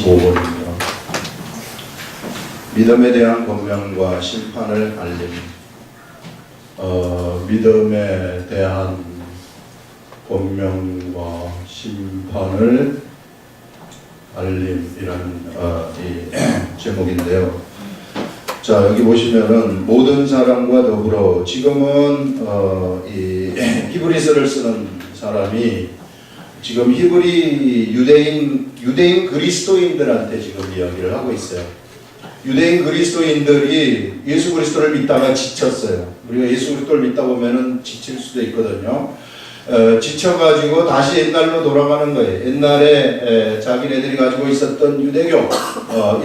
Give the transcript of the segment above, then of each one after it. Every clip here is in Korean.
25번입니다. 믿음에 대한 권면과 심판을 알림. 믿음에 대한 권면과 심판을 알림이라는 이 제목인데요. 자, 여기 보시면은 모든 사람과 더불어, 지금은 이 히브리서를 쓰는 사람이 지금 히브리 유대인 그리스도인들한테 지금 이야기를 하고 있어요. 유대인 그리스도인들이 예수 그리스도를 믿다가 지쳤어요. 우리가 예수 그리스도를 믿다 보면은 지칠 수도 있거든요. 지쳐가지고 다시 옛날로 돌아가는 거예요. 옛날에 자기네들이 가지고 있었던 유대교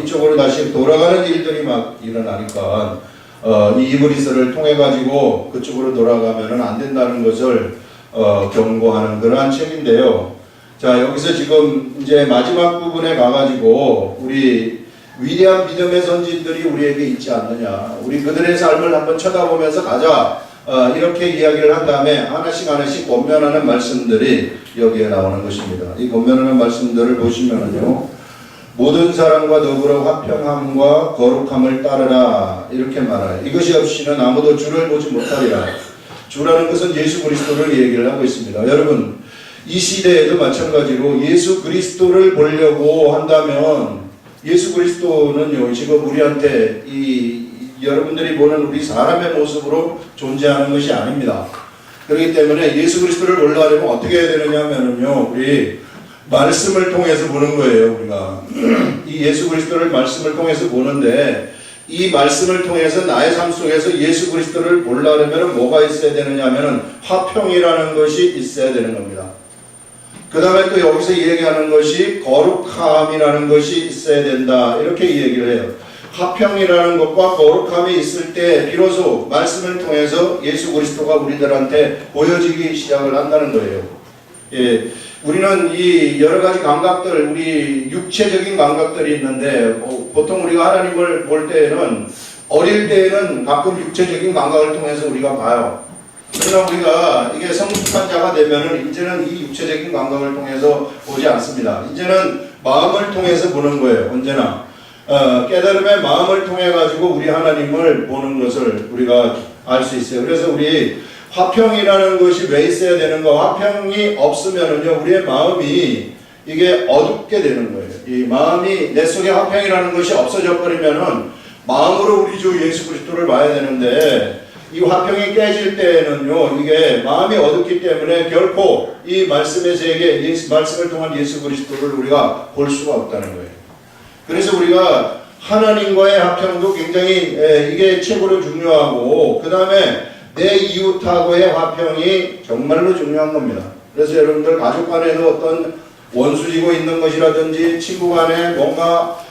이쪽으로 다시 돌아가는 일들이 막 일어나니까 이 히브리서를 통해 가지고 그쪽으로 돌아가면은 안 된다는 것을 경고하는 그러한 책인데요. 자, 여기서 지금 이제 마지막 부분에 가가지고 우리 위대한 믿음의 선진들이 우리에게 있지 않느냐, 우리 그들의 삶을 한번 쳐다보면서 가자, 이렇게 이야기를 한 다음에 하나씩 권면하는 말씀들이 여기에 나오는 것입니다. 이 권면하는 말씀들을 보시면은요, 모든 사람과 더불어 화평함과 거룩함을 따르라, 이렇게 말해요. 이것이 없이는 아무도 주를 보지 못하리라. 주라는 것은 예수 그리스도를 얘기를 하고 있습니다. 여러분, 이 시대에도 마찬가지로 예수 그리스도를 보려고 한다면, 예수 그리스도는요, 지금 우리한테 여러분들이 보는 우리 사람의 모습으로 존재하는 것이 아닙니다. 그렇기 때문에 예수 그리스도를 보려면 어떻게 해야 되느냐 하면은요, 우리 말씀을 통해서 보는 거예요. 우리가 이 예수 그리스도를 말씀을 통해서 보는데, 이 말씀을 통해서 나의 삶 속에서 예수 그리스도를 보려면 뭐가 있어야 되느냐 하면은 화평이라는 것이 있어야 되는 겁니다. 그 다음에 또 여기서 얘기하는 것이 거룩함이라는 것이 있어야 된다, 이렇게 얘기를 해요. 화평이라는 것과 거룩함이 있을 때 비로소 말씀을 통해서 예수 그리스도가 우리들한테 보여지기 시작을 한다는 거예요. 예, 우리는 이 여러 가지 감각들, 우리 육체적인 감각들이 있는데, 보통 우리가 하나님을 볼 때에는, 어릴 때에는 가끔 육체적인 감각을 통해서 우리가 봐요. 그러나 우리가 이게 성숙한 자가 되면은 이제는 이 육체적인 감각을 통해서 보지 않습니다. 이제는 마음을 통해서 보는 거예요. 언제나 깨달음의 마음을 통해 가지고 우리 하나님을 보는 것을 우리가 알 수 있어요. 그래서 우리 화평이라는 것이 왜 있어야 되는가? 화평이 없으면은요, 우리의 마음이 이게 어둡게 되는 거예요. 이 마음이, 내 속에 화평이라는 것이 없어져 버리면은 마음으로 우리 주 예수 그리스도를 봐야 되는데, 이 화평이 깨질 때에는요, 이게 마음이 어둡기 때문에 결코 이 말씀의 세계, 말씀을 통한 예수 그리스도를 우리가 볼 수가 없다는 거예요. 그래서 우리가 하나님과의 화평도 굉장히 이게 최고로 중요하고, 그 다음에 내 이웃하고의 화평이 정말로 중요한 겁니다. 그래서 여러분들 가족 간에는 어떤 원수지고 있는 것이라든지, 친구 간에 뭔가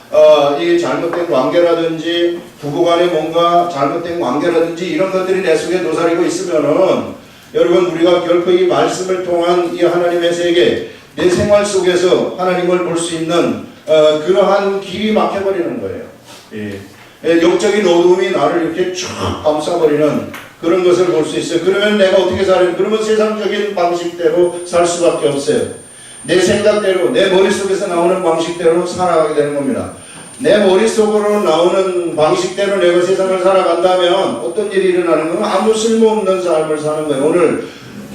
이 잘못된 관계라든지, 부부 간에 뭔가 잘못된 관계라든지, 이런 것들이 내 속에 도사리고 있으면은, 여러분, 우리가 결코 이 말씀을 통한 이 하나님의 세계, 내 생활 속에서 하나님을 볼 수 있는 그러한 길이 막혀버리는 거예요. 예. 영적인 어두움이 나를 이렇게 쫙 감싸버리는 그런 것을 볼 수 있어요. 그러면 내가 어떻게 살아요? 그러면 세상적인 방식대로 살 수밖에 없어요. 내 생각대로, 내 머릿속에서 나오는 방식대로 살아가게 되는 겁니다. 내 머릿속으로 나오는 방식대로 내가 세상을 살아간다면 어떤 일이 일어나는 건 아무 쓸모없는 삶을 사는 거예요. 오늘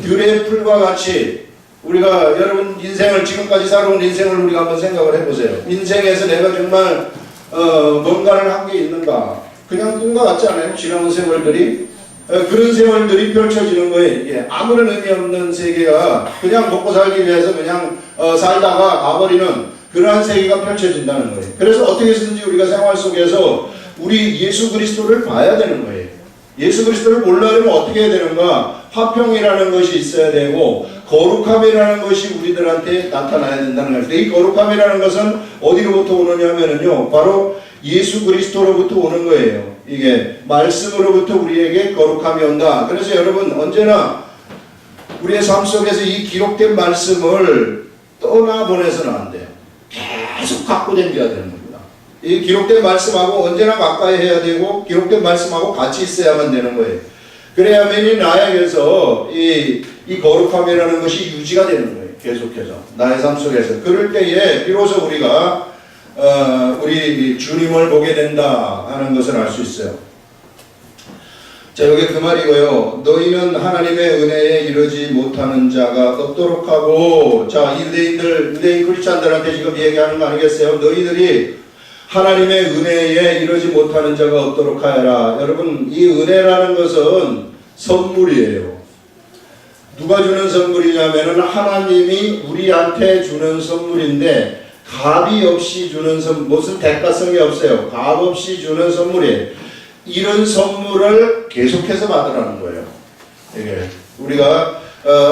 들의 풀과 같이 우리가, 여러분, 인생을, 지금까지 살아온 인생을 우리가 한번 생각을 해보세요. 인생에서 내가 정말 뭔가를 한 게 있는가? 그냥 꿈과 같지 않아요? 지나온 세월들이? 그런 세월들이 펼쳐지는 거예요. 예, 아무런 의미 없는 세계가 그냥 먹고 살기 위해서 그냥 살다가 가버리는 그러한 세계가 펼쳐진다는 거예요. 그래서 어떻게 해서든지 우리가 생활 속에서 우리 예수 그리스도를 봐야 되는 거예요. 예수 그리스도를 보려면 어떻게 해야 되는가? 화평이라는 것이 있어야 되고, 거룩함이라는 것이 우리들한테 나타나야 된다는 거예요. 이 거룩함이라는 것은 어디로부터 오느냐 하면은요, 바로 예수 그리스도로부터 오는 거예요. 이게 말씀으로부터 우리에게 거룩함이 온다. 그래서 여러분, 언제나 우리의 삶 속에서 이 기록된 말씀을 떠나보내서는 안 돼요. 계속 갖고 다녀야 되는 겁니다. 이 기록된 말씀하고 언제나 가까이 해야 되고, 기록된 말씀하고 같이 있어야만 되는 거예요. 그래야만이 나에게서 이 거룩함이라는 것이 유지가 되는 거예요. 계속해서 나의 삶 속에서. 그럴 때에 비로소 우리가 우리 주님을 보게 된다 하는 것을 알 수 있어요. 자, 여기 그 말이고요. 너희는 하나님의 은혜에 이르지 못하는 자가 없도록 하고, 자, 유대인 크리스찬들한테 지금 얘기하는 거 아니겠어요? 너희들이 하나님의 은혜에 이르지 못하는 자가 없도록 하여라. 여러분, 이 은혜라는 것은 선물이에요. 누가 주는 선물이냐면은 하나님이 우리한테 주는 선물인데, 값이 없이 주는 선물, 무슨 대가성이 없어요. 값 없이 주는 선물이에요. 이런 선물을 계속해서 받으라는 거예요. 이게 우리가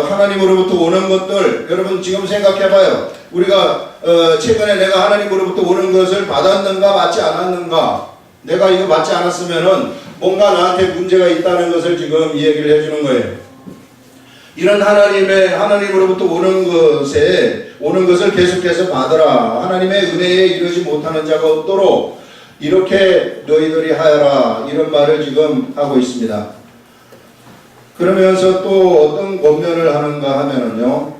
하나님으로부터 오는 것들, 여러분 지금 생각해봐요. 우리가 최근에 내가 하나님으로부터 오는 것을 받았는가 받지 않았는가, 내가 이거 받지 않았으면은 뭔가 나한테 문제가 있다는 것을 지금 이야기를 해주는 거예요. 이런 하나님으로부터 오는 것을 계속해서 받으라. 하나님의 은혜에 이르지 못하는 자가 없도록 이렇게 너희들이 하여라. 이런 말을 지금 하고 있습니다. 그러면서 또 어떤 권면을 하는가 하면은요,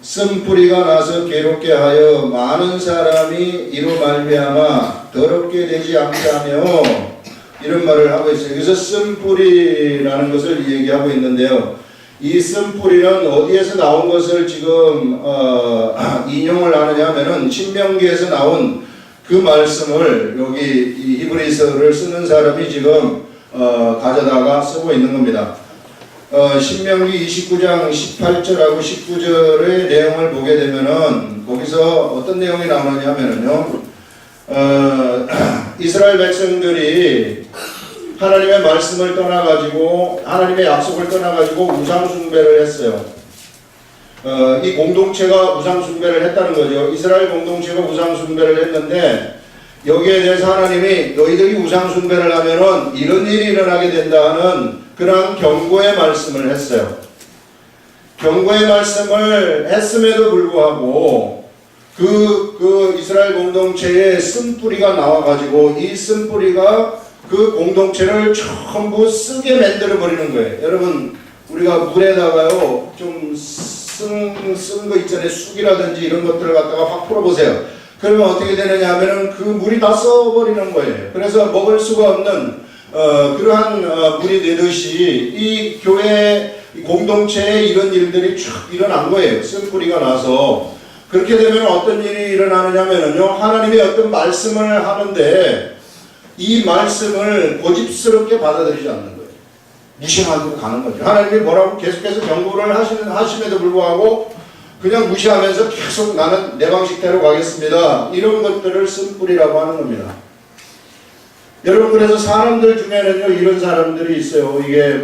쓴뿌리가 나서 괴롭게 하여 많은 사람이 이로 말미암아 더럽게 되지 않게 하며, 이런 말을 하고 있어요. 그래서 쓴뿌리라는 것을 얘기하고 있는데요. 이 쓴뿌리는 어디에서 나온 것을 지금 인용을 하느냐 하면은 신명기에서 나온 그 말씀을 여기 이 히브리서를 쓰는 사람이 지금 가져다가 쓰고 있는 겁니다. 신명기 29장 18절하고 19절의 내용을 보게 되면은 거기서 어떤 내용이 나오느냐 하면은요, 이스라엘 백성들이 하나님의 말씀을 떠나가지고, 하나님의 약속을 떠나가지고 우상숭배를 했어요. 이 공동체가 우상숭배를 했다는 거죠. 이스라엘 공동체가 우상숭배를 했는데, 여기에 대해서 하나님이 너희들이 우상숭배를 하면은 이런 일이 일어나게 된다는 그런 경고의 말씀을 했어요. 경고의 말씀을 했음에도 불구하고 그 이스라엘 공동체에 쓴뿌리가 나와가지고 이 쓴뿌리가 그 공동체를 전부 쓰게 만들어 버리는 거예요. 여러분, 우리가 물에다가요 좀 쓴 거 있잖아요. 쑥이라든지 이런 것들을 갖다가 확 풀어보세요. 그러면 어떻게 되느냐 하면은 그 물이 다 썩어버리는 거예요. 그래서 먹을 수가 없는 그러한 물이 되듯이 이 교회 공동체에 이런 일들이 쭉 일어난 거예요. 쓴뿌리가 나서. 그렇게 되면 어떤 일이 일어나느냐면요, 하나님의 어떤 말씀을 하는데 이 말씀을 고집스럽게 받아들이지 않는 거예요. 무시하고 가는 거죠. 하나님이 뭐라고 계속해서 경고를 하심에도 불구하고 그냥 무시하면서 계속 나는 내 방식대로 가겠습니다. 이런 것들을 쓴뿌리라고 하는 겁니다. 여러분, 그래서 사람들 중에는요, 이런 사람들이 있어요. 이게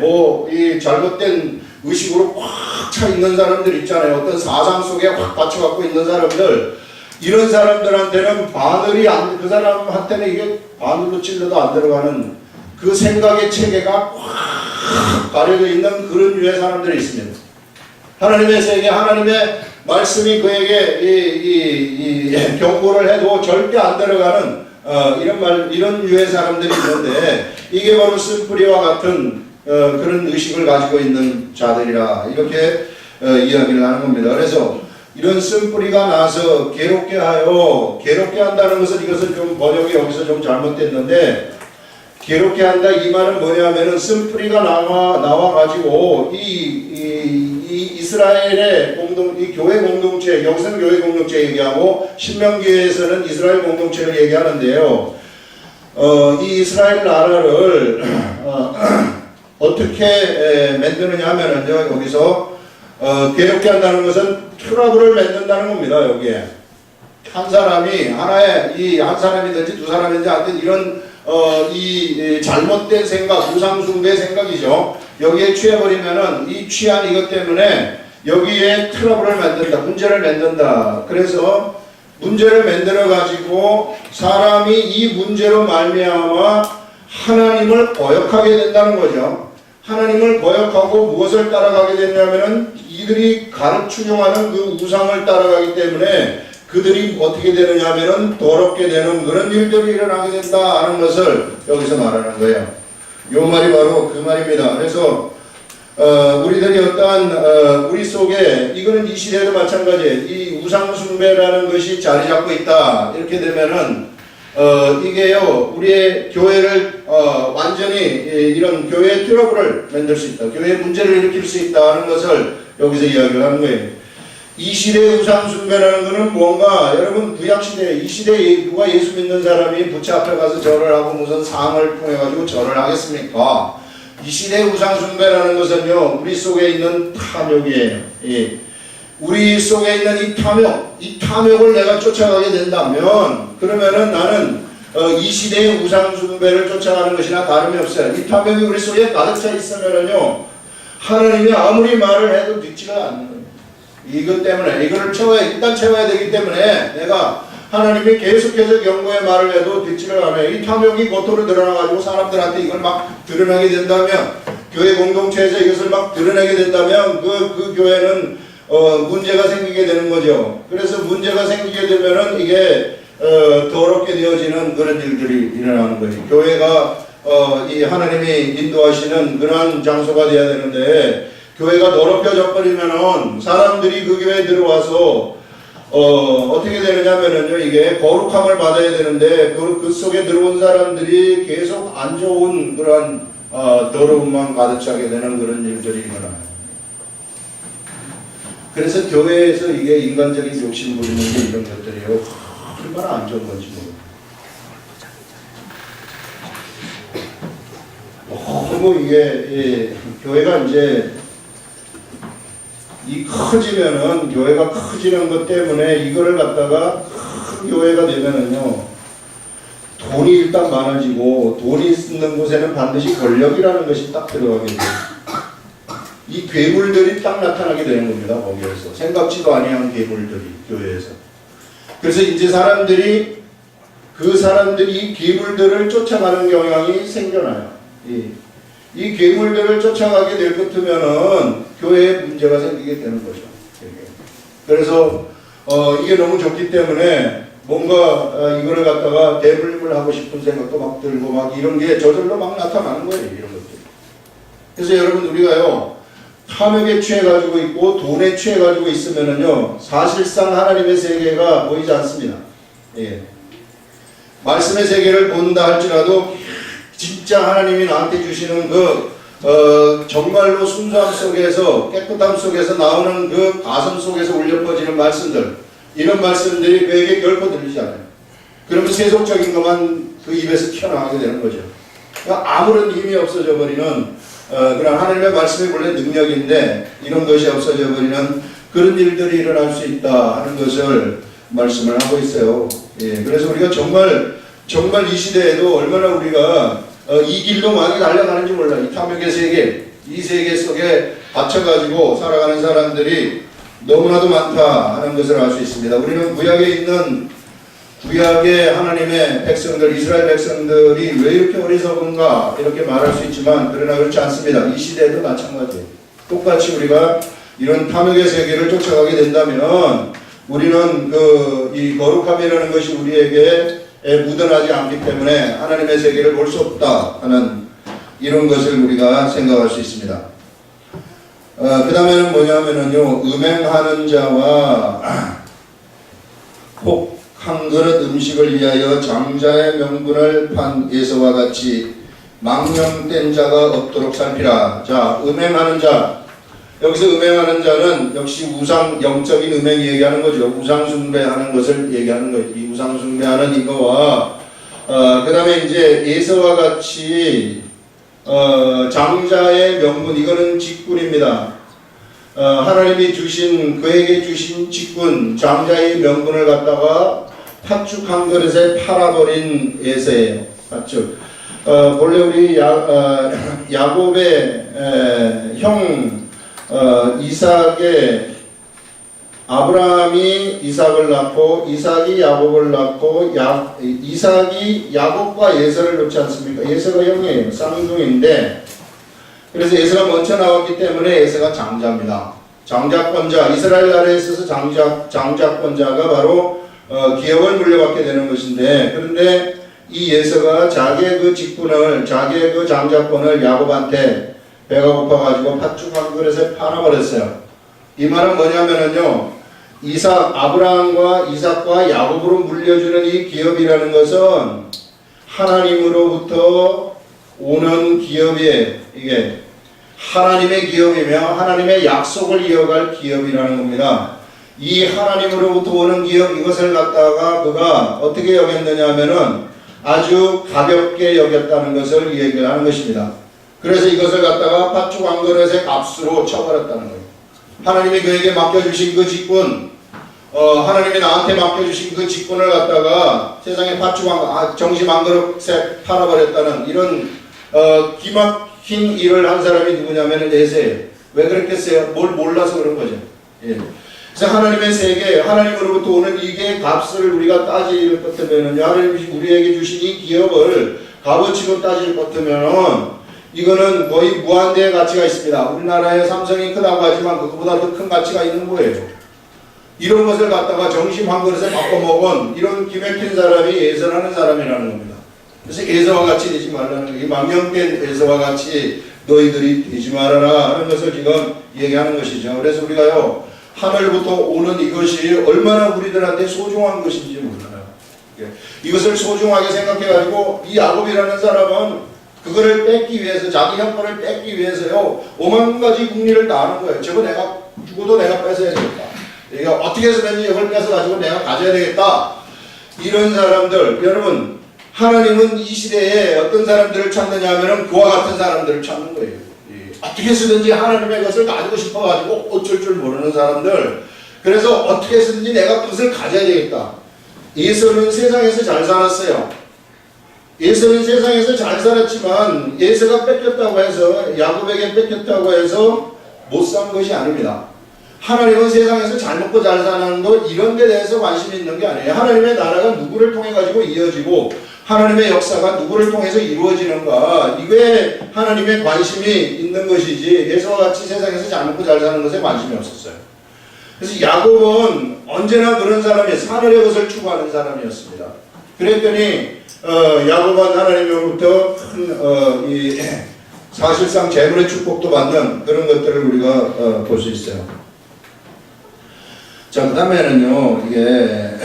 이 잘못된 의식으로 꽉 차 있는 사람들 있잖아요. 어떤 사상 속에 확 받쳐갖고 있는 사람들. 이런 사람들한테는 그 사람한테는 이게 바늘로 찔러도 안 들어가는 그 생각의 체계가 확 가려져 있는 그런 유의 사람들이 있습니다. 하나님의 세계, 하나님의 말씀이 그에게 경고를 해도 절대 안 들어가는 이런 유의 사람들이 있는데, 이게 바로 쓴뿌리와 같은 그런 의식을 가지고 있는 자들이라 이렇게 이야기를 하는 겁니다. 그래서 이런 쓴뿌리가 나서 괴롭게 하여, 괴롭게 한다는 것은 이것은 좀 번역이 여기서 좀 잘못됐는데, 괴롭게 한다 이 말은 뭐냐면은 쓴뿌리가 나와가지고 이 이스라엘의 이 교회 공동체, 여기서는 교회 공동체 얘기하고 신명기에서는 이스라엘 공동체를 얘기하는데요. 이 이스라엘 나라를 어떻게 만드느냐 하면은요, 여기서 괴롭게 한다는 것은 트러블을 만든다는 겁니다. 여기에 한 사람이 한 사람이든지 두 사람이든지 하여튼 이런 이 잘못된 생각, 우상숭배 생각이죠. 여기에 취해버리면은 이 취한 이것 때문에 여기에 트러블을 만든다, 문제를 만든다. 그래서 문제를 만들어 가지고 사람이 이 문제로 말미암아 하나님을 거역하게 된다는 거죠. 하나님을 거역하고 무엇을 따라가게 되냐면은 이들이 추종하는 그 우상을 따라가기 때문에 그들이 어떻게 되느냐 하면은 더럽게 되는 그런 일들이 일어나게 된다 하는 것을 여기서 말하는 거예요. 요 말이 바로 그 말입니다. 그래서 우리들이 어떠한 우리 속에 이거는 이 시대에도 마찬가지예요. 이 우상숭배라는 것이 자리 잡고 있다. 이렇게 되면은 이게요 우리의 교회를 완전히 이런 교회의 트러블을 만들 수 있다. 교회의 문제를 일으킬 수 있다는 것을 여기서 이야기를 하는 거예요. 이 시대의 우상숭배라는 것은 뭔가 여러분 구약시대 이 시대에 누가 예수 믿는 사람이 부처 앞에 가서 절을 하고 무슨 상을 통해 가지고 절을 하겠습니까? 이 시대의 우상숭배라는 것은요 우리 속에 있는 탐욕이에요. 예. 우리 속에 있는 이 탐욕을 내가 쫓아가게 된다면 그러면은 나는 이 시대의 우상숭배를 쫓아가는 것이나 다름이 없어요. 이 탐욕이 우리 속에 가득 차 있으면은요 하나님이 아무리 말을 해도 듣지가 않는 거예요. 이것 때문에 이거를 일단 채워야 되기 때문에 내가 하나님이 계속해서 경고의 말을 해도 듣지를 않아요. 이 탐욕이 겉으로 드러나가지고 사람들한테 이걸 막 드러나게 된다면 교회 공동체에서 이것을 막 드러내게 된다면 그 교회는 문제가 생기게 되는 거죠. 그래서 문제가 생기게 되면은 이게 더럽게 되어지는 그런 일들이 일어나는 거예요. 교회가 이 하나님이 인도하시는 그러한 장소가 되어야 되는데 교회가 더럽혀져 버리면은 사람들이 그 교회에 들어와서 어떻게 되느냐면은요 이게 거룩함을 받아야 되는데 그 속에 들어온 사람들이 계속 안 좋은 그런 더러움만 가득 차게 되는 그런 일들이 일어나요. 그래서 교회에서 이게 인간적인 욕심 부리는 게 이런 것들이요 얼마나 안 좋은 건지 너무 이게 교회가 이제 커지면은 교회가 커지는 것 때문에 이거를 갖다가 큰 교회가 되면은요 돈이 일단 많아지고 돈이 있는 곳에는 반드시 권력이라는 것이 딱 들어가게 돼요. 이 괴물들이 딱 나타나게 되는 겁니다. 거기에서 생각지도 아니한 괴물들이 교회에서. 그래서 이제 그 사람들이 괴물들을 쫓아가는 경향이 생겨나요. 이 괴물들을 쫓아가게 될 것 같으면은 교회에 문제가 생기게 되는 거죠. 그래서 이게 너무 좋기 때문에 뭔가 이거를 갖다가 대물림을 하고 싶은 생각도 막 들고 막 이런 게 저절로 막 나타나는 거예요. 이런 것들. 그래서 여러분 우리가요 탐욕에 취해가지고 있고 돈에 취해가지고 있으면은요 사실상 하나님의 세계가 보이지 않습니다. 예. 말씀의 세계를 본다 할지라도 진짜 하나님이 나한테 주시는 정말로 순수함 속에서 깨끗함 속에서 나오는 그 가슴 속에서 울려 퍼지는 말씀들 이런 말씀들이 그에게 결코 들리지 않아요. 그러면 세속적인 것만 그 입에서 튀어나가게 되는 거죠. 그러니까 아무런 힘이 없어져 버리는 그런 하나님의 말씀이 원래 능력인데 이런 것이 없어져 버리는 그런 일들이 일어날 수 있다 하는 것을 말씀을 하고 있어요. 예, 그래서 우리가 정말 이 시대에도 얼마나 우리가 이 길로 많이 달려가는지 몰라. 이 탐욕의 세계, 이 세계 속에 갇혀가지고 살아가는 사람들이 너무나도 많다 하는 것을 알 수 있습니다. 우리는 구약에 있는 구약의 하나님의 백성들, 이스라엘 백성들이 왜 이렇게 어리석은가 이렇게 말할 수 있지만 그러나 그렇지 않습니다. 이 시대에도 마찬가지예요. 똑같이 우리가 이런 탐욕의 세계를 쫓아가게 된다면 우리는 이 거룩함이라는 것이 우리에게 묻어나지 않기 때문에 하나님의 세계를 볼 수 없다 하는 이런 것을 우리가 생각할 수 있습니다. 그 다음에는 뭐냐면은요, 음행하는 자와 혹 한 그릇 음식을 위하여 장자의 명분을 판 예서와 같이 망령된 자가 없도록 살피라. 자, 음행하는 자. 여기서 음행하는 자는 역시 영적인 음행 얘기하는 거죠. 우상숭배하는 것을 얘기하는 거죠. 이 우상숭배하는 이거와 그 다음에 이제 예서와 같이 장자의 명분, 이거는 직분입니다. 하나님이 그에게 주신 직분, 장자의 명분을 갖다가 팥죽 한 그릇에 팔아버린 예서예요. 팥죽. 본래 우리 야곱의 형 이삭의 아브라함이 이삭을 낳고 이삭이 야곱을 낳고 이삭이 야곱과 예서를 놓지 않습니까? 예서가 형이에요. 쌍둥이인데 그래서 예서가 먼저 나왔기 때문에 예서가 장자입니다. 장자권자, 이스라엘 나라에 있어서 장자권자가 바로 기업을 물려받게 되는 것인데, 그런데 이 예서가 자기의 그 직분을, 자기의 그 장자권을 야곱한테 배가 고파가지고 팥죽 한 그릇에 팔아버렸어요. 이 말은 뭐냐면은요, 아브라함과 이삭과 야곱으로 물려주는 이 기업이라는 것은 하나님으로부터 오는 기업이에요. 이게 하나님의 기업이며 하나님의 약속을 이어갈 기업이라는 겁니다. 이 하나님으로부터 오는 기업, 이것을 갖다가 그가 어떻게 여겼느냐 하면은 아주 가볍게 여겼다는 것을 얘기를 하는 것입니다. 그래서 이것을 갖다가 팥죽 한 그릇의 값으로 쳐버렸다는 거예요. 하나님이 그에게 맡겨주신 그 직분, 하나님이 나한테 맡겨주신 그 직분을 갖다가 세상에 팥죽 정심 한 그릇에 팔아버렸다는 이런 기막힌 일을 한 사람이 누구냐면 에세예요. 왜 그랬겠어요? 뭘 몰라서 그런 거죠. 예. 그래서 하나님의 세계, 하나님으로부터 오는 이게 값을 우리가 따질 것 같으면은, 하나님이 우리에게 주신 이 기업을 값어치로 따질 것 같으면은, 이거는 거의 무한대의 가치가 있습니다. 우리나라의 삼성이 크다고 하지만 그거보다 더 큰 가치가 있는 거예요. 이런 것을 갖다가 정심 한 그릇에 바꿔먹은 이런 기맥힌 사람이 예선하는 사람이라는 겁니다. 그래서 에서와 같이 되지 말라는 거예요. 이 망령된 에서와 같이 너희들이 되지 말아라 하는 것을 지금 얘기하는 것이죠. 그래서 우리가요, 하늘부터 오는 이것이 얼마나 우리들한테 소중한 것인지 몰라요. 이것을 소중하게 생각해가지고 이 야곱이라는 사람은 그거를 뺏기 위해서, 자기 형벌을 뺏기 위해서요, 오만 가지 궁리를 다 하는 거예요. 저거 내가 죽어도 내가 뺏어야 되겠다. 내가 어떻게 해서든지 이걸 뺏어가지고 내가 가져야 되겠다. 이런 사람들, 여러분, 하나님은 이 시대에 어떤 사람들을 찾느냐 하면 그와 같은 사람들을 찾는 거예요. 어떻게 해서든지 하나님의 것을 가지고 싶어가지고 어쩔 줄 모르는 사람들, 그래서 어떻게 해서든지 내가 그것을 가져야 되겠다. 예수는 세상에서 잘 살았어요. 예수는 세상에서 잘 살았지만 예수가 뺏겼다고 해서, 야곱에게 뺏겼다고 해서 못 산 것이 아닙니다. 하나님은 세상에서 잘 먹고 잘 사는 것, 이런 데 대해서 관심이 있는 게 아니에요. 하나님의 나라가 누구를 통해 가지고 이어지고 하나님의 역사가 누구를 통해서 이루어지는가, 이게 하나님의 관심이 있는 것이지 예수와 같이 세상에서 잘 먹고 잘 사는 것에 관심이 없었어요. 그래서 야곱은 언제나 그런 사람이었어요. 하늘의 것을 추구하는 사람이었습니다. 그랬더니 야곱은 하나님으로부터 큰 사실상 재물의 축복도 받는 그런 것들을 우리가 볼 수 있어요. 자, 그 다음에는요, 이게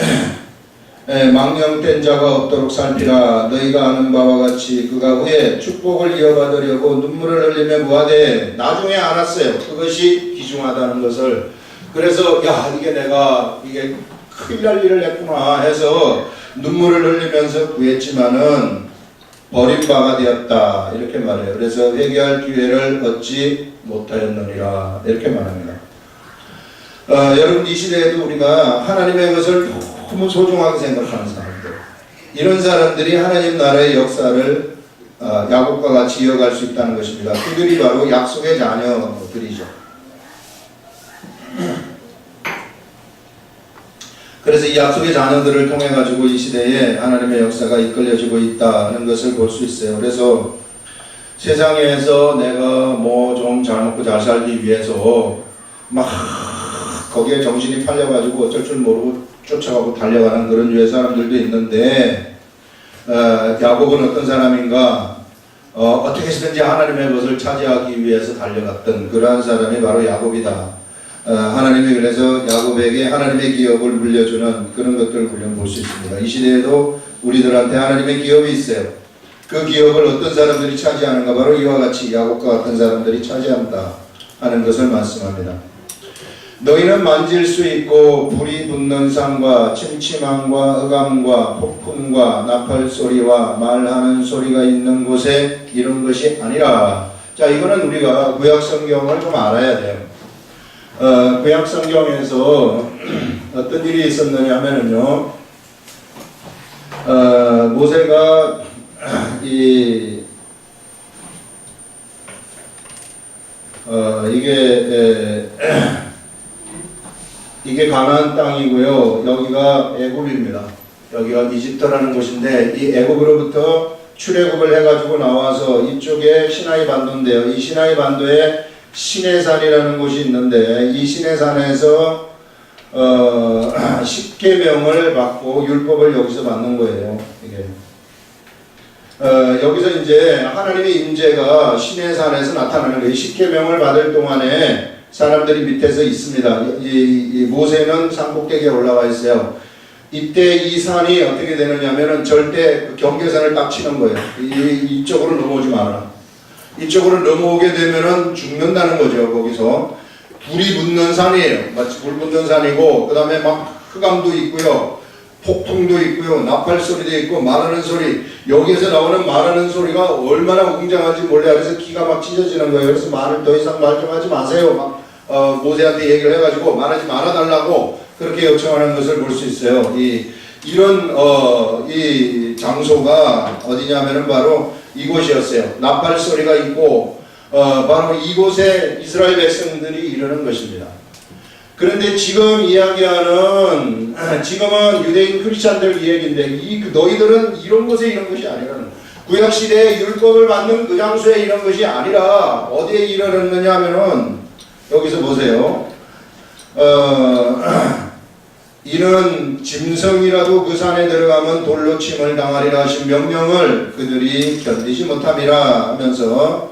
망령된 자가 없도록 살피라. 너희가 아는 바와 같이 그가 후에 축복을 이어받으려고 눈물을 흘리며 무하되 나중에 알았어요. 그것이 귀중하다는 것을. 그래서 이게 내가 이게 큰일 날 일을 했구나 해서 눈물을 흘리면서 구했지만은 버림바가 되었다, 이렇게 말해요. 그래서 회개할 기회를 얻지 못하였느니라, 이렇게 말합니다. 여러분, 이 시대에도 우리가 하나님의 것을 너무 소중하게 생각하는 사람들, 이런 사람들이 하나님 나라의 역사를 야곱과 같이 이어갈 수 있다는 것입니다. 그들이 바로 약속의 자녀들이죠. 그래서 이 약속의 자녀들을 통해 가지고 이 시대에 하나님의 역사가 이끌려지고 있다는 것을 볼 수 있어요. 그래서 세상에서 내가 뭐 좀 잘 먹고 잘 살기 위해서 막 거기에 정신이 팔려가지고 어쩔 줄 모르고 쫓아가고 달려가는 그런 유의 사람들도 있는데, 야곱은 어떤 사람인가? 어떻게 해서든지 하나님의 것을 차지하기 위해서 달려갔던 그러한 사람이 바로 야곱이다. 하나님이 그래서 야곱에게 하나님의 기업을 물려주는 그런 것들을 우리는 볼 수 있습니다. 이 시대에도 우리들한테 하나님의 기업이 있어요. 그 기업을 어떤 사람들이 차지하는가? 바로 이와 같이 야곱과 같은 사람들이 차지한다 하는 것을 말씀합니다. 너희는 만질 수 있고 불이 붙는 산과 침침함과 흑암과 폭풍과 나팔 소리와 말하는 소리가 있는 곳에 이런 것이 아니라. 자, 이거는 우리가 구약 성경을 좀 알아야 돼요. 구약 성경에서 어떤 일이 있었느냐 하면은요, 모세가 이게 가나안 땅이고요. 여기가 애굽입니다. 여기가 이집트라는 곳인데, 이 애굽으로부터 출애굽을 해가지고 나와서 이쪽에 시나이 반도인데요. 이 시나이 반도에 시내산이라는 곳이 있는데, 이 시내산에서 10계명을 받고 율법을 여기서 받는 거예요. 이게. 여기서 이제 하나님의 임재가 시내산에서 나타나는 거예요. 십계명을 받을 동안에 사람들이 밑에서 있습니다. 이 모세는 산꼭대기에 올라와 있어요. 이때 이 산이 어떻게 되느냐면은 절대 그 경계선을 딱 치는 거예요. 이쪽으로 넘어오지 마라. 이쪽으로 넘어오게 되면은 죽는다는 거죠. 거기서 불이 붙는 산이에요. 마치 불 붙는 산이고, 그 다음에 막 흑암도 있고요, 폭풍도 있고요, 나팔 소리도 있고, 말하는 소리, 여기에서 나오는 말하는 소리가 얼마나 웅장한지 몰래. 그래서 기가 막 찢어지는 거예요. 그래서 말을 더 이상 말 좀 하지 마세요. 막 모세한테 얘기를 해가지고 말하지 말아달라고 그렇게 요청하는 것을 볼 수 있어요. 이런 이 장소가 어디냐면은 바로 이곳이었어요. 나팔 소리가 있고 바로 이곳에 이스라엘 백성들이 이르는 것입니다. 그런데 지금 이야기하는 지금은 유대인 크리스찬들 이야기인데 너희들은 이런 곳에 이런 것이 아니라는, 구약 시대에 율법을 받는 그 장소에 이런 것이 아니라 어디에 이르렀느냐 하면은 여기서 보세요. 이는 짐승이라도 그 산에 들어가면 돌로 침을 당하리라 하신 명령을 그들이 견디지 못함이라 하면서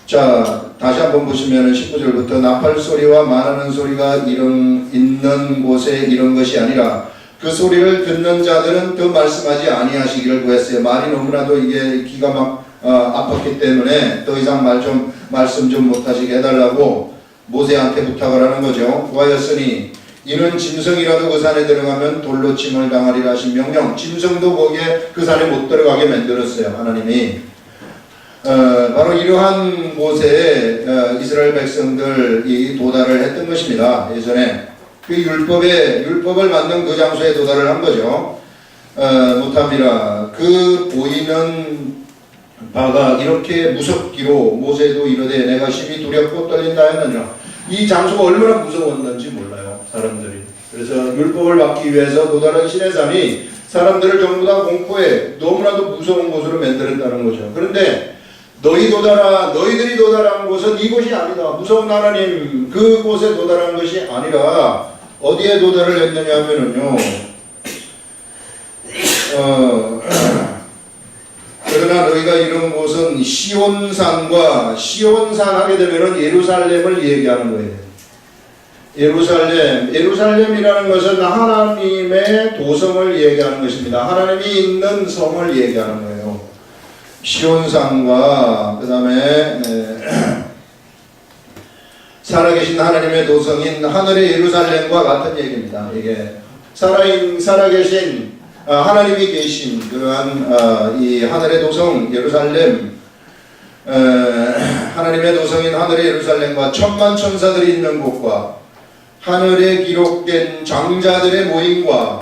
자, 다시 한번 보시면 19절부터 나팔 소리와 말하는 소리가 있는 곳에 이런 것이 아니라 그 소리를 듣는 자들은 더 말씀하지 아니하시기를 구했어요. 말이 너무나도 이게 귀가 막 아팠기 때문에 더 이상 말씀 좀 못하시게 해달라고 모세한테 부탁을 하는 거죠. 구하였으니 이는 짐승이라도 그 산에 들어가면 돌로 침을 당하리라 하신 명령. 짐승도 거기에 그 산에 못 들어가게 만들었어요, 하나님이. 바로 이러한 곳에 이스라엘 백성들이 도달을 했던 것입니다. 예전에 그 율법을 만든 그 장소에 도달을 한 거죠. 못함이라. 그 보이는 바가 이렇게 무섭기로 모세도 이르되 내가 심히 두렵고 떨린다 했느니라. 이 장소가 얼마나 무서웠는지 몰라요, 사람들이. 그래서 율법을 받기 위해서 도달한 시내산이 사람들을 전부 다 공포에 너무나도 무서운 곳으로 만들었다는 거죠. 그런데 너희들이 도달한 곳은 이곳이 아니다. 무서운 하나님 그곳에 도달한 것이 아니라 어디에 도달을 했느냐 하면은요, 그러나 너희가 이런 곳은 시온산 하게 되면은 예루살렘을 얘기하는 거예요. 예루살렘이라는 것은 하나님의 도성을 얘기하는 것입니다. 하나님이 있는 성을 얘기하는 거예요. 시온산과 그 다음에 살아계신 하나님의 도성인 하늘의 예루살렘과 같은 얘기입니다. 이게 살아계신 하나님이 계신 그러한 이 하늘의 도성 예루살렘, 하나님의 도성인 하늘의 예루살렘과 천만 천사들이 있는 곳과 하늘에 기록된 장자들의 모임과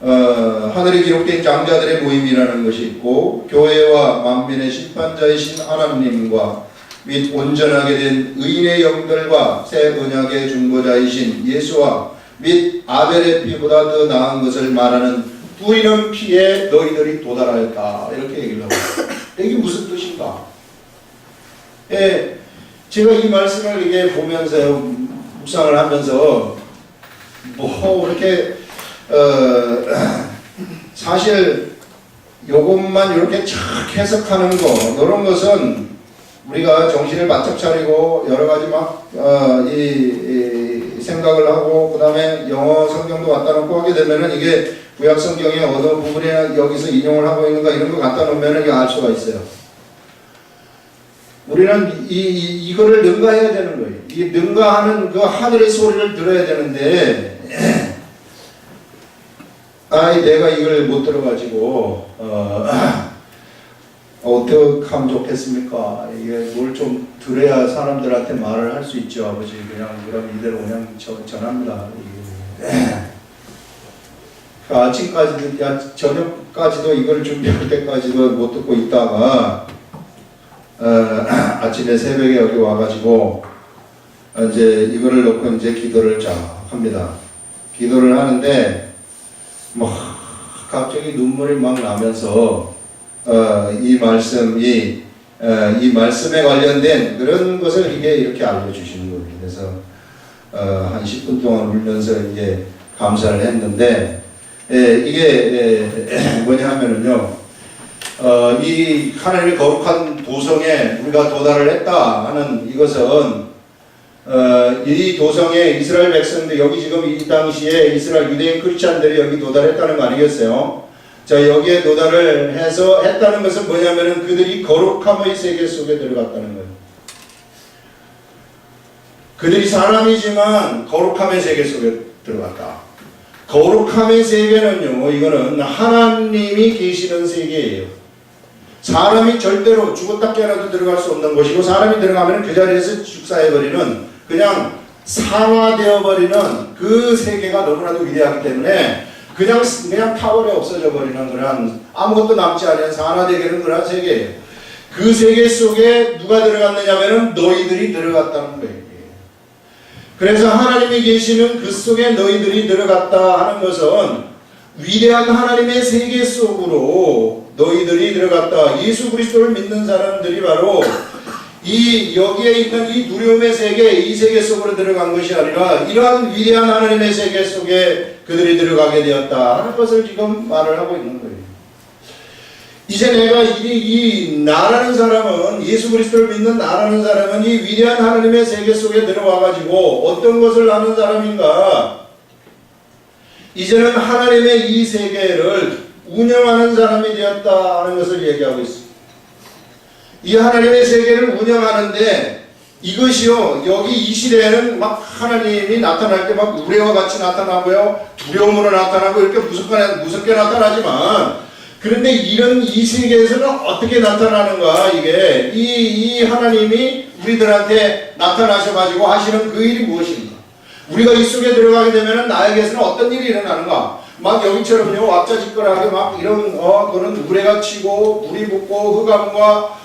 하늘에 기록된 장자들의 모임이라는 것이 있고, 교회와 만민의 심판자이신 하나님과 및 온전하게 된 의인의 영들과 새 언약의 중보자이신 예수와 및 아벨의 피보다 더 나은 것을 말하는 뿌리는 피에 너희들이 도달하였다. 이렇게 얘기를 하고 있어요. 이게 무슨 뜻인가? 제가 이 말씀을 이게 보면서 묵상을 하면서 이렇게 사실 요것만 이렇게 착 해석하는 거, 이런 것은 우리가 정신을 바짝 차리고 여러 가지 생각을 하고 그 다음에 영어 성경도 갖다 놓고 하게 되면은 이게 구약 성경의 어느 부분에 여기서 인용을 하고 있는가 이런 거 갖다 놓으면은 이거 알 수가 있어요. 우리는 이거를 능가해야 되는 거예요. 이 능가하는 그 하늘의 소리를 들어야 되는데 내가 이걸 못 들어가지고 어떻게 하면 좋겠습니까? 이게 뭘 좀 들어야 사람들한테 말을 할 수 있죠, 아버지. 그럼 이대로 그냥 전합니다. 아침까지도, 저녁까지도 이걸 준비할 때까지도 못 듣고 있다가, 아침에 새벽에 여기 와가지고, 이제 이거를 놓고 이제 기도를 합니다. 기도를 하는데, 갑자기 눈물이 막 나면서, 이 말씀에 관련된 그런 것을 이렇게 알려주시는 거예요. 그래서, 한 10분 동안 울면서 이게 감사를 했는데, 이게 뭐냐 하면은요, 이 하나님의 거룩한 도성에 우리가 도달을 했다 하는 이것은 이 도성에 이스라엘 백성들, 여기 지금 이 당시에 이스라엘 유대인 크리스찬들이 여기 도달했다는 거 아니겠어요? 자, 여기에 도달을 해서 했다는 것은 뭐냐면은 그들이 거룩함의 세계 속에 들어갔다는 거예요. 그들이 사람이지만 거룩함의 세계 속에 들어갔다. 거룩함의 세계는요, 이거는 하나님이 계시는 세계예요. 사람이 절대로 죽었다 깨어나도 들어갈 수 없는 곳이고, 사람이 들어가면 그 자리에서 축사해버리는, 그냥 상화되어 버리는 그 세계가 너무나도 위대하기 때문에 그냥 타월에 없어져 버리는 그런, 아무것도 남지 않은 산화되게 그런 세계예요. 그 세계 속에 누가 들어갔느냐면은 너희들이 들어갔다는 거예요. 그래서 하나님이 계시는 그 속에 너희들이 들어갔다 하는 것은 위대한 하나님의 세계 속으로 너희들이 들어갔다. 예수 그리스도를 믿는 사람들이 바로 여기에 있는 이 두려움의 세계, 이 세계 속으로 들어간 것이 아니라 이러한 위대한 하나님의 세계 속에 그들이 들어가게 되었다 하는 것을 지금 말을 하고 있는 거예요. 이제 내가 이 나라는 사람은, 예수 그리스도를 믿는 나라는 사람은 이 위대한 하나님의 세계 속에 들어와가지고 어떤 것을 하는 사람인가? 이제는 하나님의 이 세계를 운영하는 사람이 되었다 하는 것을 얘기하고 있습니다. 이 하나님의 세계를 운영하는데 이것이요, 여기 이 시대에는 막 하나님이 나타날 때 막 우레와 같이 나타나고요, 두려움으로 나타나고 이렇게 무섭게 나타나지만, 그런데 이 세계에서는 어떻게 나타나는가? 이게 이 하나님이 우리들한테 나타나셔가지고 하시는 그 일이 무엇인가? 우리가 이 속에 들어가게 되면 나에게서는 어떤 일이 일어나는가? 막 여기처럼요, 왁자지껄하게 막 이런 그런 우레가 치고 물이 붓고 흑암과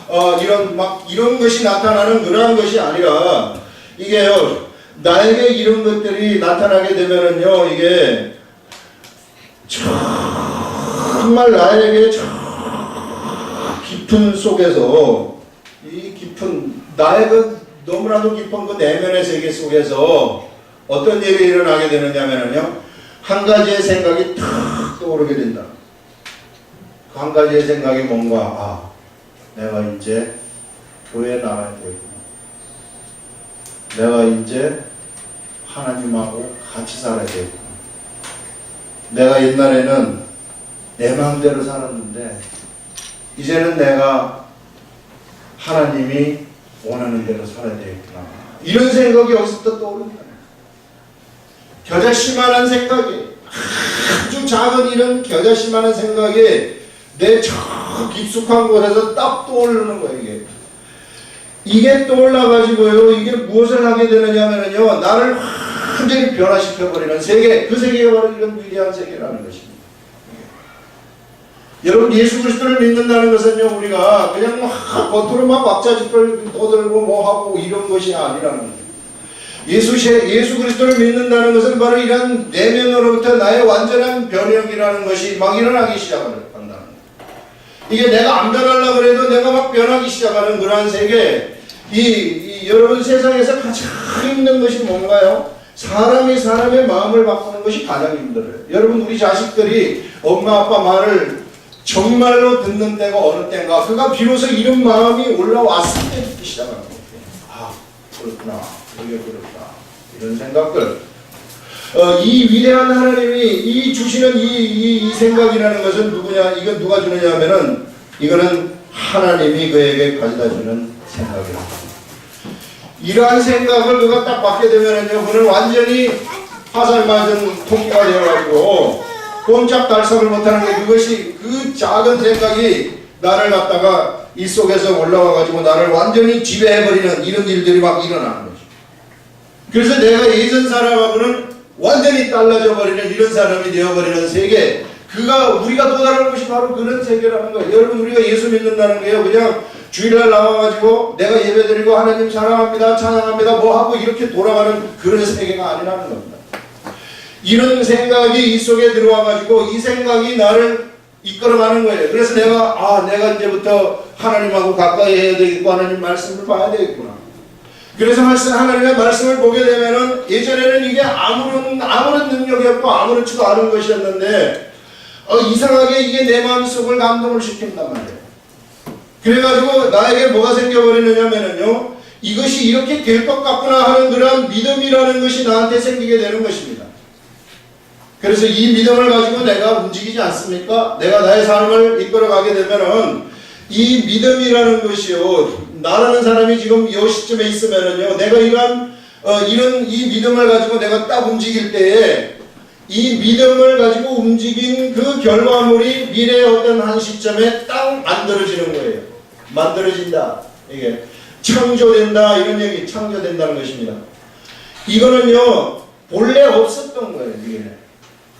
이런 것이 나타나는 그러한 것이 아니라, 이게요, 나에게 이런 것들이 나타나게 되면은요, 이게 정말 나에게 깊은 속에서, 이 깊은 나의 그 너무나도 깊은 그 내면의 세계 속에서 어떤 일이 일어나게 되느냐면요, 한 가지의 생각이 탁 떠오르게 된다. 그 한 가지의 생각이 뭔가, 내가 이제 교회에 나가야 되겠구나. 내가 이제 하나님하고 같이 살아야 되겠구나. 내가 옛날에는 내 마음대로 살았는데 이제는 내가 하나님이 원하는 대로 살아야 되겠구나. 이런 생각이 여기서부터 떠오른다. 겨자씨만한 생각이, 아주 작은 이런 겨자씨만한 생각이 내 저 깊숙한 곳에서 딱 떠오르는 거예요. 이게 떠올라가지고요, 이게 무엇을 하게 되느냐면요, 나를 완전히 변화시켜버리는 세계, 그 세계가 바로 이런 위대한 세계라는 것입니다. 여러분, 예수 그리스도를 믿는다는 것은요, 우리가 그냥 겉으로 막 왁자지껄 떠들고 뭐하고 이런 것이 아니라는 거예요. 예수 그리스도를 믿는다는 것은 바로 이런 내면으로부터 나의 완전한 변형이라는 것이 막 일어나기 시작한다는 거예요. 이게 내가 안 변하려고 해도 내가 막 변하기 시작하는 그러한 세계. 여러분, 세상에서 가장 힘든 것이 뭔가요? 사람이 사람의 마음을 바꾸는 것이 가장 힘들어요. 여러분, 우리 자식들이 엄마 아빠 말을 정말로 듣는 때가 어느 때인가, 그가 비로소 이런 마음이 올라왔을 때 듣기 시작하는 거예요. 그렇구나, 이게 그렇구나, 이런 생각들. 이 위대한 하나님이 이 주시는 이 생각이라는 것은 누구냐? 이건 누가 주느냐 하면은, 이거는 하나님이 그에게 가져다 주는 생각이랍니다. 이러한 생각을 그가 딱 받게 되면은요, 그는 완전히 화살 맞은 토끼가 되어가지고 꼼짝달싹을 못하는 게, 그것이 그 작은 생각이 나를 갖다가 이 속에서 올라와가지고 나를 완전히 지배해버리는 이런 일들이 막 일어나는 거죠. 그래서 내가 예전 사람하고는 완전히 달라져 버리는 이런 사람이 되어버리는 세계, 우리가 도달하는 것이 바로 그런 세계라는 거예요. 여러분, 우리가 예수 믿는다는 게요, 그냥 주일날 나와가지고 내가 예배드리고 하나님 사랑합니다, 찬양합니다, 뭐하고 이렇게 돌아가는 그런 세계가 아니라는 겁니다. 이런 생각이 이 속에 들어와가지고 이 생각이 나를 이끌어가는 거예요. 그래서 내가 이제부터 하나님하고 가까이 해야 되겠고 하나님 말씀을 봐야 되겠구나. 그래서 하나님의 말씀을 보게 되면은, 예전에는 이게 아무런 능력이 없고 아무렇지도 않은 것이었는데, 이상하게 이게 내 마음속을 감동을 시킨단 말이에요. 그래가지고 나에게 뭐가 생겨버리느냐면요, 이것이 이렇게 될 것 같구나 하는 그런 믿음이라는 것이 나한테 생기게 되는 것입니다. 그래서 이 믿음을 가지고 내가 움직이지 않습니까? 내가 나의 삶을 이끌어가게 되면은 이 믿음이라는 것이요, 나라는 사람이 지금 이 시점에 있으면은요, 내가 이런 이 믿음을 가지고 내가 딱 움직일 때에 이 믿음을 가지고 움직인 그 결과물이 미래의 어떤 한 시점에 딱 만들어지는 거예요. 만들어진다. 이게 창조된다, 이런 얘기, 창조된다는 것입니다. 이거는요, 본래 없었던 거예요.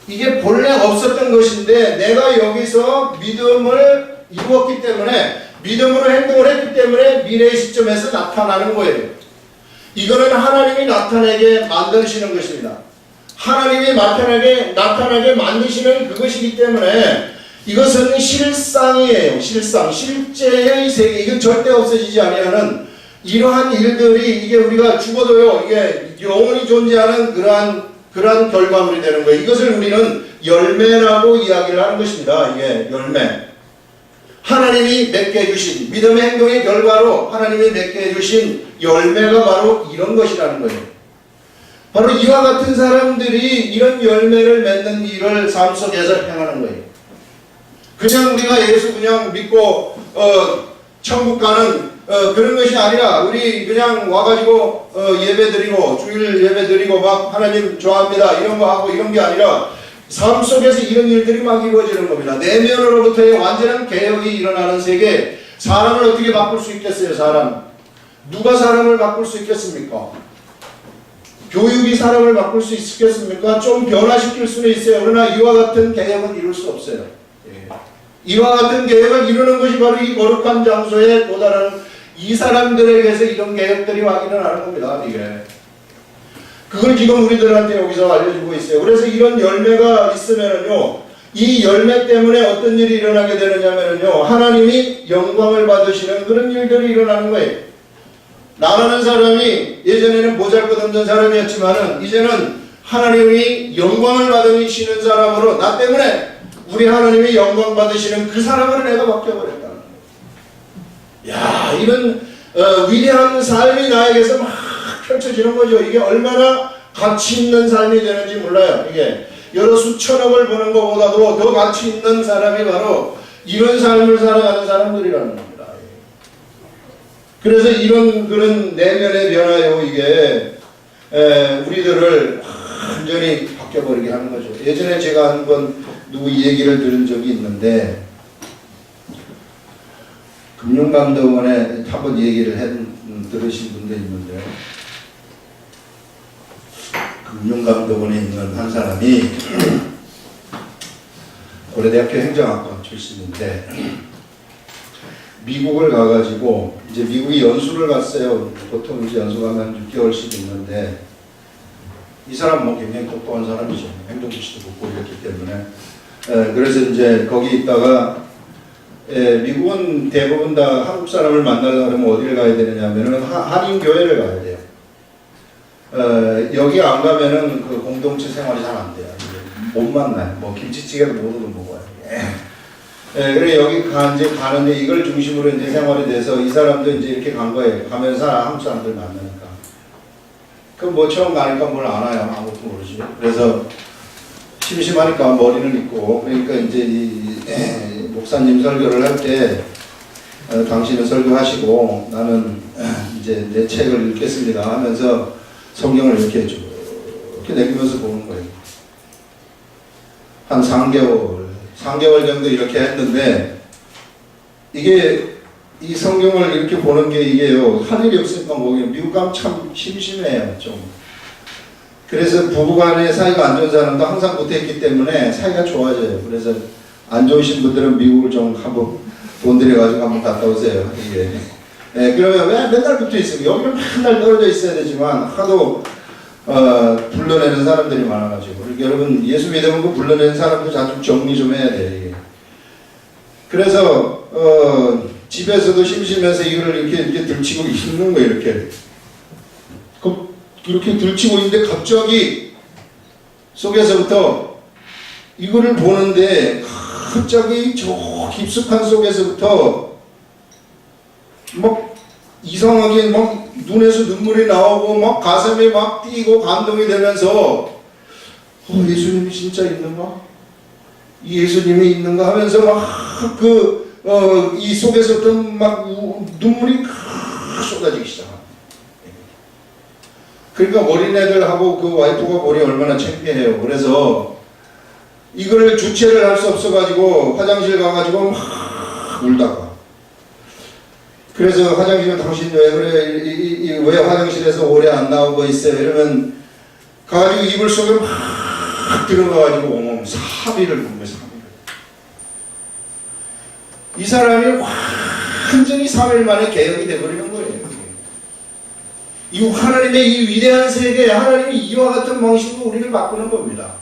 이게 본래 없었던 것인데 내가 여기서 믿음을 이루었기 때문에, 믿음으로 행동을 했기 때문에 미래의 시점에서 나타나는 거예요. 이거는 하나님이 나타나게 만드시는 것입니다. 하나님이 나타나게 만드시는 그것이기 때문에 이것은 실상이에요. 실상, 실제의 세계. 이건 절대 없어지지 아니하는 이러한 일들이, 이게 우리가 죽어도요, 이게 영원히 존재하는 그러한 결과물이 되는 거예요. 이것을 우리는 열매라고 이야기를 하는 것입니다. 이게 열매. 하나님이 맺게 해주신, 믿음의 행동의 결과로 하나님이 맺게 해주신 열매가 바로 이런 것이라는 거예요. 바로 이와 같은 사람들이 이런 열매를 맺는 일을 삶 속에서 행하는 거예요. 그냥 우리가 예수 그냥 믿고 천국 가는 그런 것이 아니라, 우리 그냥 와가지고 예배 드리고 주일 예배 드리고 막 하나님 좋아합니다 이런 거 하고 이런 게 아니라, 삶 속에서 이런 일들이 막 이루어지는 겁니다. 내면으로부터의 완전한 개혁이 일어나는 세계. 사람을 어떻게 바꿀 수 있겠어요? 사람. 누가 사람을 바꿀 수 있겠습니까? 교육이 사람을 바꿀 수 있겠습니까? 좀 변화시킬 수는 있어요. 그러나 이와 같은 개혁은 이룰 수 없어요. 이와 같은 개혁을 이루는 것이 바로 이 거룩한 장소에 도달하는 이 사람들에게서 이런 개혁들이 막 일어나는 겁니다. 이게. 그걸 지금 우리들한테 여기서 알려주고 있어요. 그래서 이런 열매가 있으면은요, 이 열매 때문에 어떤 일이 일어나게 되느냐면요, 하나님이 영광을 받으시는 그런 일들이 일어나는 거예요. 나라는 사람이 예전에는 보잘것없는 사람이었지만은 이제는 하나님이 영광을 받으시는 사람으로, 나 때문에 우리 하나님이 영광 받으시는 그 사람으로 내가 바뀌어버렸다는 거예요. 야, 이런 위대한 삶이 나에게서 막 펼쳐지는 거죠. 이게 얼마나 가치 있는 삶이 되는지 몰라요. 이게 여러 수천억을 버는 것보다도 더 가치 있는 사람이 바로 이런 삶을 살아가는 사람들이라는 겁니다. 그래서 이런 그런 내면의 변화요, 이게 우리들을 완전히 바뀌어버리게 하는 거죠. 예전에 제가 한번 누구 얘기를 들은 적이 있는데, 금융감독원에 한번 얘기를 들으신 분도 있는데, 금융감독원에 있는 한 사람이 고려대학교 행정학과 출신인데 미국을 가가지고, 이제 미국이 연수를 갔어요. 보통 이제 연수 가면 6개월씩 있는데, 이 사람 뭐 굉장히 똑똑한 사람이죠. 행정고시도 붙고 이랬기 때문에. 그래서 이제 거기 있다가, 미국은 대부분 다 한국 사람을 만나려면 어디를 가야 되느냐면은 한인교회를 가야 돼요. 여기 안 가면은 그 공동체 생활이 잘 안 돼요. 못 만나요. 뭐 김치찌개도 못 얻어 먹어요. 그래 여기 이제 가는데 이걸 중심으로 이제 생활이 돼서 이 사람도 이제 이렇게 간 거예요. 가면서 한국 사람들 만나니까. 그럼 뭐 처음 가니까 뭘 알아요. 아무것도 모르지. 그래서 심심하니까 머리는 있고, 그러니까 이제 이 목사님 설교를 할 때 당신은 설교하시고 나는 이제 내 책을 읽겠습니다 하면서 성경을 이렇게 쭉 이렇게 내리면서 보는 거예요. 한 3개월 정도 이렇게 했는데, 이게 이 성경을 이렇게 보는 게 이게요, 할 일이 없으니까 뭐 미국 가면 참 심심해요 좀. 그래서 부부간의 사이가 안 좋은 사람도 항상 못했기 때문에 사이가 좋아져요. 그래서 안 좋으신 분들은 미국을 좀 한번 돈 들여가지고 한번 갔다 오세요. 이게. 그러면 왜 맨날 붙어 있어요? 여기는 맨날 떨어져 있어야 되지만 하도 불러내는 사람들이 많아가지고. 그러니까 여러분 예수 믿으면 그 불러내는 사람도 좀 정리 좀 해야 돼요. 이게. 그래서 집에서도 심심해서 이거를 이렇게 들치고 있는 거예요. 이렇게 들치고 있는데 갑자기 속에서부터 이거를 보는데 갑자기 저 깊숙한 속에서부터 막 이상하게 막 눈에서 눈물이 나오고 막 가슴이 막 뛰고 감동이 되면서 예수님이 진짜 있는가? 이 예수님이 있는가 하면서 막 이 속에서부터 막 눈물이 쏟아지기 시작합니다. 그러니까 어린애들하고 그 와이프가 머리 얼마나 창피해요. 그래서 이거를 주체를 할 수 없어가지고 화장실 가가지고 막 울다가, 그래서 화장실에 당신 왜 그래? 왜 화장실에서 오래 안 나오고 있어요? 이러면 가가지고 이불 속에 막 들어가가지고 엉엉 사비를 부르며 사비를. 이 사람이 완전히 3일 만에 개혁이 되어버리는 거예요. 이 하나님의 이 위대한 세계에 하나님이 이와 같은 방식으로 우리를 바꾸는 겁니다.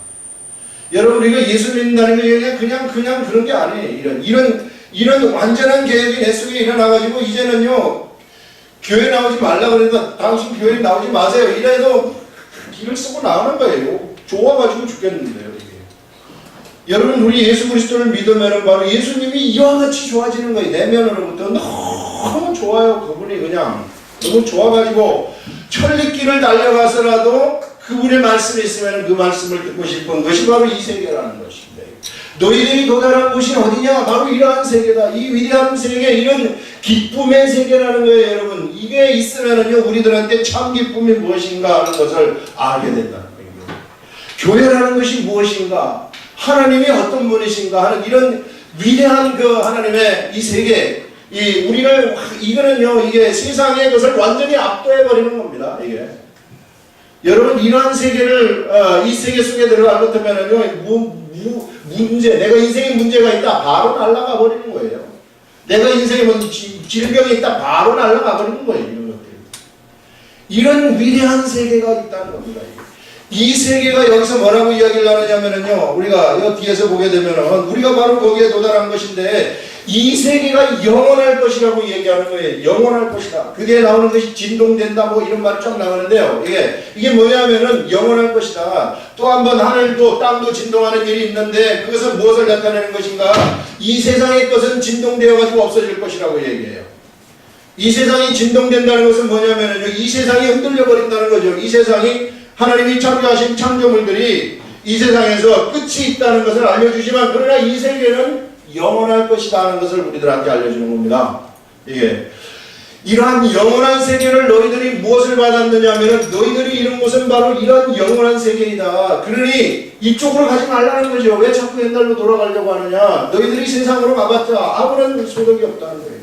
여러분, 우리가 예수 믿는다는 게 그냥 그런 게 아니에요. 이런 완전한 개혁이 내 속에 일어나가지고 이제는요, 교회 나오지 말라 그래도 당신 교회 나오지 마세요. 이래서 길을 쓰고 나오는 거예요. 좋아가지고 죽겠는데요, 이게. 여러분, 우리 예수 그리스도를 믿으면 바로 예수님이 이와 같이 좋아지는 거예요. 내면으로부터 너무 좋아요. 그분이 그냥 너무 좋아가지고 천리길을 달려가서라도 그분의 말씀이 있으면 그 말씀을 듣고 싶은 것이 바로 이 세계라는 것입니다. 너희들이 도달한 곳이 어디냐? 바로 이러한 세계다. 이 위대한 세계, 이런 기쁨의 세계라는 거예요, 여러분. 이게 있으면은요, 우리들한테 참 기쁨이 무엇인가 하는 것을 알게 된다는 거예요. 교회라는 것이 무엇인가? 하나님이 어떤 분이신가 하는 이런 위대한 그 하나님의 이 세계, 이거는요, 이게 세상의 것을 완전히 압도해버리는 겁니다, 이게. 여러분, 이러한 세계를, 이 세계 속에 들어갈 것 같으면은요, 문제, 내가 인생에 문제가 있다, 바로 날아가 버리는 거예요. 내가 인생에 질병이 있다, 바로 날아가 버리는 거예요, 이런 것들. 이런 위대한 세계가 있다는 겁니다. 이 세계가 여기서 뭐라고 이야기를 하느냐면요, 우리가 여 뒤에서 보게 되면은, 우리가 바로 거기에 도달한 것인데, 이 세계가 영원할 것이라고 얘기하는 거예요. 영원할 것이다. 그게 나오는 것이 진동된다, 뭐 이런 말이 쫙 나오는데요. 이게 뭐냐면은 영원할 것이다. 또 한 번 하늘도 땅도 진동하는 일이 있는데 그것은 무엇을 나타내는 것인가? 이 세상의 것은 진동되어가지고 없어질 것이라고 얘기해요. 이 세상이 진동된다는 것은 뭐냐면은 이 세상이 흔들려 버린다는 거죠. 이 세상이 하나님이 창조하신 창조물들이 이 세상에서 끝이 있다는 것을 알려주지만, 그러나 이 세계는 영원할 것이다 하는 것을 우리들한테 알려주는 겁니다. 이러한 영원한 세계를 너희들이 무엇을 받았느냐 하면, 너희들이 이룬 것은 바로 이러한 영원한 세계이다. 그러니 이쪽으로 가지 말라는 거죠. 왜 자꾸 옛날로 돌아가려고 하느냐? 너희들이 세상으로 가봤자 아무런 소득이 없다는 거예요.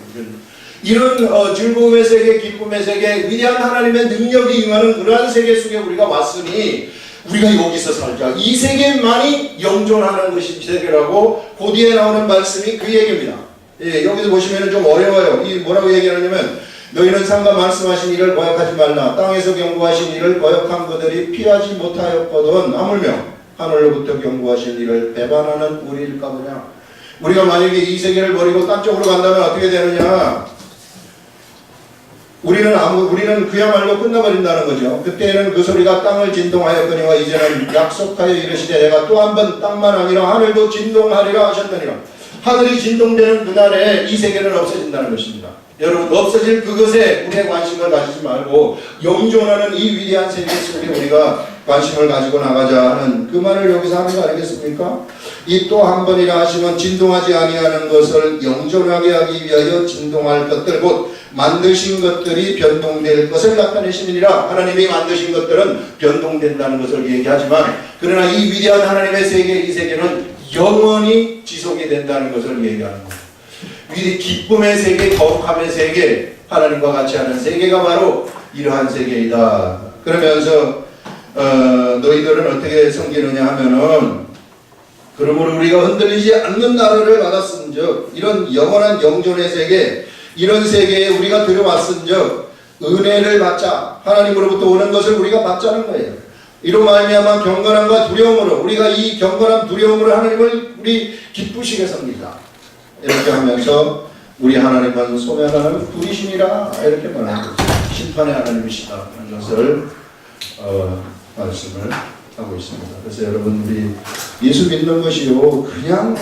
이런 즐거움의 세계, 기쁨의 세계, 위대한 하나님의 능력이 임하는 그러한 세계 속에 우리가 왔으니 우리가 여기서 살자. 이 세계만이 영존하는 것이 세계라고 그 뒤에 나오는 말씀이 그 얘기입니다. 여기서 보시면 좀 어려워요. 이 뭐라고 얘기하냐면, 너희는 상과 말씀하신 일을 거역하지 말라. 땅에서 경고하신 일을 거역한 그들이 피하지 못하였거든. 하물며 하늘로부터 경고하신 일을 배반하는 우리일까 보냐. 우리가 만약에 이 세계를 버리고 딴 쪽으로 간다면 어떻게 되느냐? 우리는 그야말로 끝나버린다는 거죠. 그때는 그 소리가 땅을 진동하였거니와 이제는 약속하여 이르시되 내가 또 한 번 땅만 아니라 하늘도 진동하리라 하셨느니라. 하늘이 진동되는 그날에 이 세계는 없어진다는 것입니다. 여러분, 없어질 그것에 우리의 관심을 가지지 말고 영존하는 이 위대한 세계 속에 우리가 관심을 가지고 나가자 하는 그 말을 여기서 하는 거 아니겠습니까? 이 또 한 번이라 하시면 진동하지 아니하는 것을 영존하게 하기 위하여 진동할 것들, 곧 만드신 것들이 변동될 것을 나타내시느니라. 하나님이 만드신 것들은 변동된다는 것을 얘기하지만, 그러나 이 위대한 하나님의 세계, 이 세계는 영원히 지속이 된다는 것을 얘기하는 겁니다. 기쁨의 세계, 거룩함의 세계, 하나님과 같이 하는 세계가 바로 이러한 세계이다. 그러면서 너희들은 어떻게 섬기느냐 하면은, 그러므로 우리가 흔들리지 않는 나라를 받았은즉, 이런 영원한 영존의 세계, 이런 세계에 우리가 들어왔은즉 은혜를 받자. 하나님으로부터 오는 것을 우리가 받자는 거예요. 이로 말미암아 경건함과 두려움으로, 우리가 이 경건함 두려움으로 하나님을 우리 기쁘시게 섬기자. 이렇게 하면서 우리 하나님은 소멸하는 분이시니라, 이렇게 말하는 거죠. 심판의 하나님이시다 하는 것을 말씀을 하고 있습니다. 그래서 여러분, 우리 예수 믿는 것이요 그냥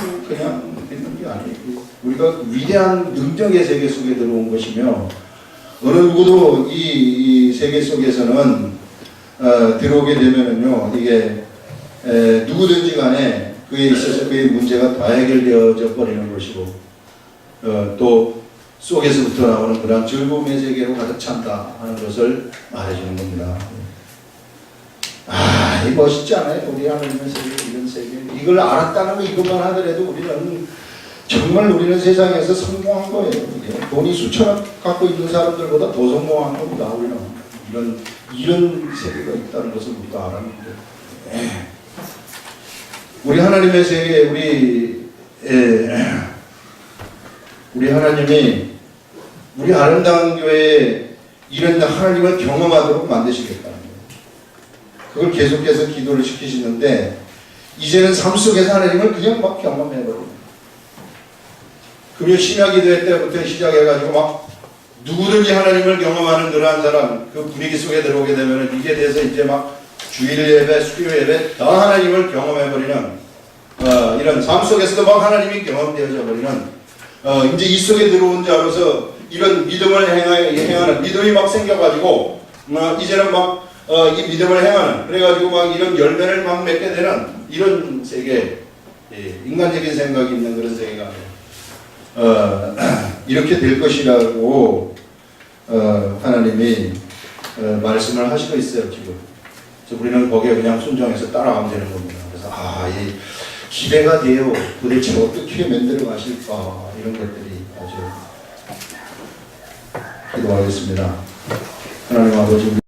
믿는 게 아니고 우리가 위대한 능력의 세계 속에 들어온 것이며, 어느 누구도 이 세계 속에서는 들어오게 되면은요, 이게 누구든지 간에 그에 있어서 그의 문제가 다 해결되어져 버리는 것이고, 또 속에서부터 나오는 그런 즐거움의 세계로 가득 찬다 하는 것을 말해주는 겁니다. 이 멋있지 않아요? 우리 하나님의 세계, 이런 세계. 이걸 알았다는 거, 이것만 하더라도 우리는 세상에서 성공한 거예요. 돈이 수천억 갖고 있는 사람들보다 더 성공한 겁니다. 우리는 이런 세계가 있다는 것을 우리가 알았는데, 우리 하나님의 세계, 우리 하나님이 우리 아름다운 교회에 이런 하나님을 경험하도록 만드시겠다는 거예요. 그걸 계속해서 기도를 시키시는데, 이제는 삶 속에서 하나님을 그냥 막 경험해버려요. 그리고 신약기도회 때부터 시작해가지고 막 누구든지 하나님을 경험하는 그러한 사람, 그 분위기 속에 들어오게 되면 이게 돼서 이제 막 주일 예배, 수요 예배 다 하나님을 경험해버리는 이런 삶 속에서도 막 하나님이 경험되어져 버리는 이제 이 속에 들어온 자로서 이런 믿음을 행하는 믿음이 막 생겨가지고 이제는 막 이 믿음을 행하는, 그래가지고 막 이런 열매를 막 맺게 되는 이런 세계, 인간적인 생각이 있는 그런 세계가 이렇게 될 것이라고 하나님이 말씀을 하시고 있어요 지금. 그래서 우리는 거기에 그냥 순종해서 따라가면 되는 겁니다. 그래서 이 기대가 돼요. 도대체 어떻게 만들어 가실까, 이런 것들이 아주 기도하겠습니다. 하나님 아버지,